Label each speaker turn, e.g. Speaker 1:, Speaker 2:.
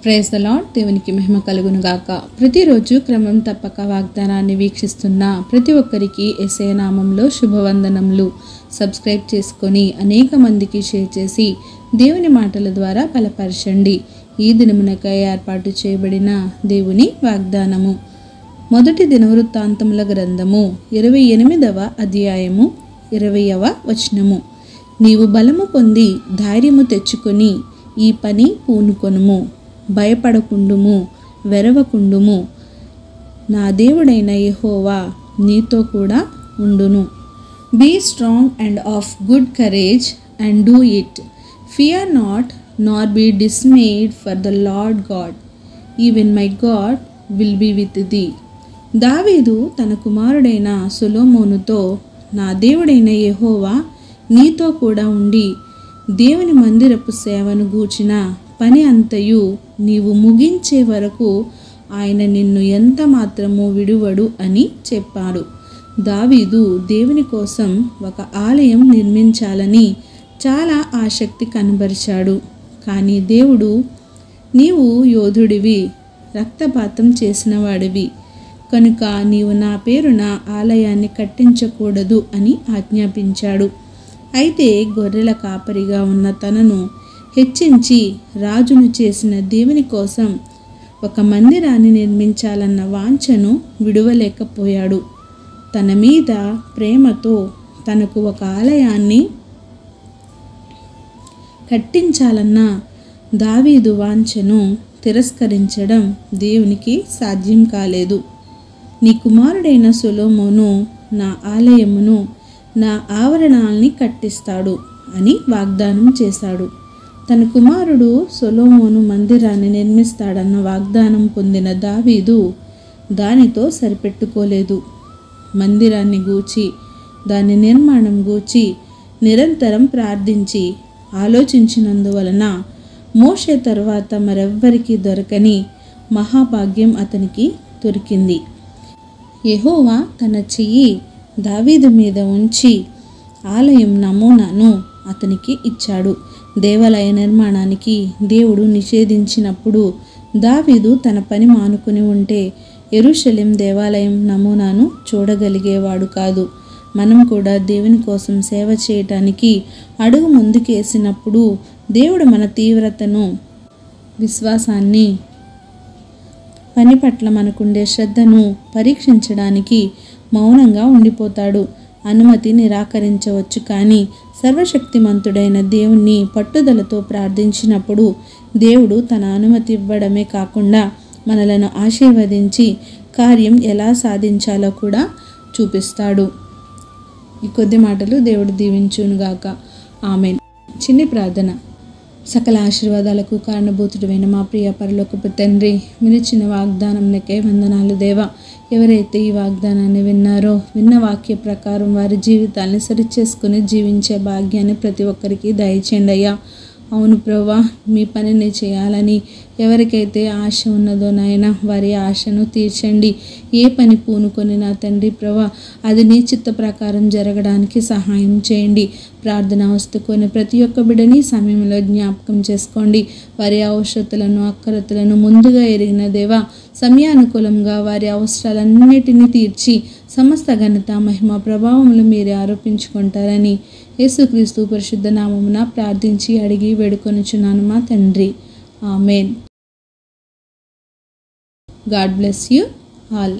Speaker 1: Praise the lord. దేవునికి మహిమ కలుగును గాక. ప్రతిరోజు క్రమం తప్పక వాగ్దానాన్ని వీక్షిస్తున్న ప్రతి ఒక్కరికి యేసయ్య నామంలో శుభవందనములు. సబ్స్క్రైబ్ చేసుకొని అనేక మందికి షేర్ చేసి దేవుని మాటల ద్వారా బలపరచండి. ఈ దినమునకై ఏర్పాటు చేయబడిన దేవుని వాగ్దానము. మొదటి దినవృత్తాంతముల గ్రంథము 28వ అధ్యాయము 20వ వచనము. నీవు బలము పొంది ధైర్యము తెచ్చుకొని ఈ పని పూనుకొనుము, భయపడకుండుము, వెరవకుండుము. నా దేవుడైన యెహోవా నీతో కూడా ఉండును. Be strong and of good courage and do it. Fear not nor be dismayed, for the Lord God, even my God will be with thee. దావీదు తన కుమారుడైన సొలొమోనుతో, నా దేవుడైన యెహోవా నీతో కూడా ఉండి దేవుని మందిరపు సేవను గూర్చిన పని అంతయు నీవు ముగించే వరకు ఆయన నిన్ను ఎంత మాత్రము విడువడు అని చెప్పాడు. దావీదు దేవుని కోసం ఒక ఆలయం నిర్మించాలని చాలా ఆసక్తి కనబరిచాడు. కానీ దేవుడు, నీవు యోధుడివి, రక్తపాతం చేసిన వాడివి కనుక నీవు నా పేరున ఆలయాన్ని కట్టించకూడదు అని ఆజ్ఞాపించాడు. అయితే గొర్రెల కాపరిగా ఉన్న తనను హెచ్చించి రాజును చేసిన దేవుని కోసం ఒక మందిరాన్ని నిర్మించాలన్న వాంఛను విడువలేకపోయాడు. తన మీద ప్రేమతో తనకు ఒక ఆలయాన్ని కట్టించాలన్న దావీదు వాంఛను తిరస్కరించడం దేవునికి సాధ్యం కాలేదు. నీ కుమారుడైన సొలొమోను నా ఆలయమును, నా ఆవరణాల్ని కట్టిస్తాడు అని వాగ్దానం చేశాడు. తన కుమారుడు సొలొమోను మందిరాన్ని నిర్మిస్తాడన్న వాగ్దానం పొందిన దావీదు దానితో సరిపెట్టుకోలేదు. మందిరాన్ని గూర్చి, దాని నిర్మాణం గూర్చి నిరంతరం ప్రార్థించి ఆలోచించినందువలన మోషే తరువాత మరెవ్వరికీ దొరకని మహాభాగ్యం అతనికి దొరికింది. యెహోవా తన చెయ్యి దావీదు మీద ఉంచి ఆలయం నమూనాను అతనికి ఇచ్చాడు. దేవాలయ నిర్మాణానికి దేవుడు నిషేధించినప్పుడు దావీదు తన పని మానుకుని ఉంటే యెరూషలేం దేవాలయం నమూనాను చూడగలిగేవాడు కాదు. మనం కూడా దేవుని కోసం సేవ చేయటానికి అడుగు ముందుకేసినప్పుడు దేవుడు మన తీవ్రతను, విశ్వాసాన్ని, పని పట్ల మనకుండే శ్రద్ధను పరీక్షించడానికి మౌనంగా ఉండిపోతాడు. అనుమతి నిరాకరించవచ్చు, కానీ సర్వశక్తిమంతుడైన దేవుణ్ణి పట్టుదలతో ప్రార్థించినప్పుడు దేవుడు తన అనుమతి ఇవ్వడమే కాకుండా మనలను ఆశీర్వదించి కార్యం ఎలా సాధించాలో కూడా చూపిస్తాడు. ఈ కొద్ది మాటలు దేవుడు దీవించునుగాక. ఆమేన్. చిన్ని ప్రార్థన. సకల ఆశీర్వాదాలకు కారణభూతుడైన మా ప్రియ పరలోకపు తండ్రి, మీరిచ్చిన వాగ్దానంలకే వందనాలు దేవా. ఎవరైతే ఈ వాగ్దానాన్ని విన్నారో, విన్న వాక్య ప్రకారం వారి జీవితాన్ని సరిచేసుకుని జీవించే భాగ్యాన్ని ప్రతి ఒక్కరికి దయచేయండి అయ్యా. అవును ప్రభువా, మీ పనిని చేయాలని ఎవరికైతే ఆశ ఉన్నదో నాయన, వారి ఆశను తీర్చండి. ఏ పని పూనుకొని నా తండ్రి ప్రభువా, అది నీ చిత్త ప్రకారం జరగడానికి సహాయం చేయండి. ప్రార్థన వస్తుకొని ప్రతి ఒక్క బిడ్డని సమయంలో జ్ఞాపకం చేసుకోండి. వారి అవసరతలను, అక్కరతలను ముందుగా ఎరిగిన దేవా, సమయానుకూలంగా వారి అవసరాలన్నిటినీ తీర్చి సమస్త ఘనత, మహిమ, ప్రభావములు మీరే ఆరోపించుకుంటారని యేసుక్రీస్తు పరిశుద్ధ నామమున ప్రార్థించి అడిగి వేడుకొనుచున్నాను మా తండ్రి. Amen. God bless you all.